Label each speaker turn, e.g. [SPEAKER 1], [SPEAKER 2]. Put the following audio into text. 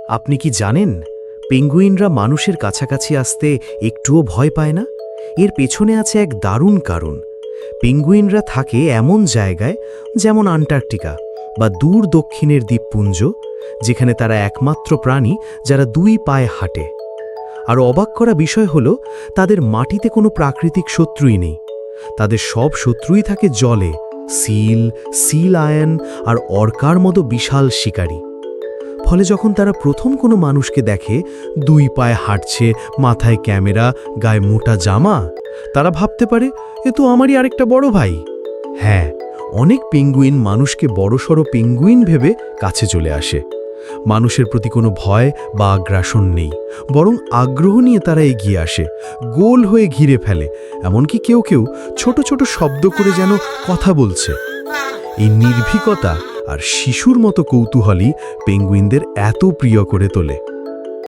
[SPEAKER 1] আপনি কি জানেন পেঙ্গুইনরা মানুষের কাছাকাছি আসতে একটুও ভয় পায় না? এর পেছনে আছে এক দারুণ কারণ। পেঙ্গুইনরা থাকে এমন জায়গায় যেমন আন্টার্কটিকা বা দূর দক্ষিণের দ্বীপপুঞ্জ, যেখানে তারা একমাত্র প্রাণী যারা দুই পায়ে হাঁটে। আর অবাক করা বিষয় হলো, তাদের মাটিতে কোনো প্রাকৃতিক শত্রুই নেই। তাদের সব শত্রুই থাকে জলে, সিল, সি লায়ন আর অর্কার মতো বিশাল শিকারী। ফলে যখন তারা প্রথম কোনো মানুষকে দেখে দুই পায়ে হাঁটছে, মাথায় ক্যামেরা, গায়ে মোটা জামা, তারা ভাবতে পারে এ তো আমারই আরেকটা বড় ভাই। হ্যাঁ, অনেক পেঙ্গুইন মানুষকে বড়সড় পেঙ্গুইন ভেবে কাছে চলে আসে। মানুষের প্রতি কোনো ভয় বা আগ্রাসন নেই, বরং আগ্রহ নিয়ে তারা এগিয়ে আসে, গোল হয়ে ঘিরে ফেলে, এমনকি কেউ কেউ ছোট ছোট শব্দ করে যেন কথা বলছে। এই নির্ভীকতা আর শিশুর মতো কৌতূহলই পেঙ্গুইনদের এত প্রিয় করে তোলে।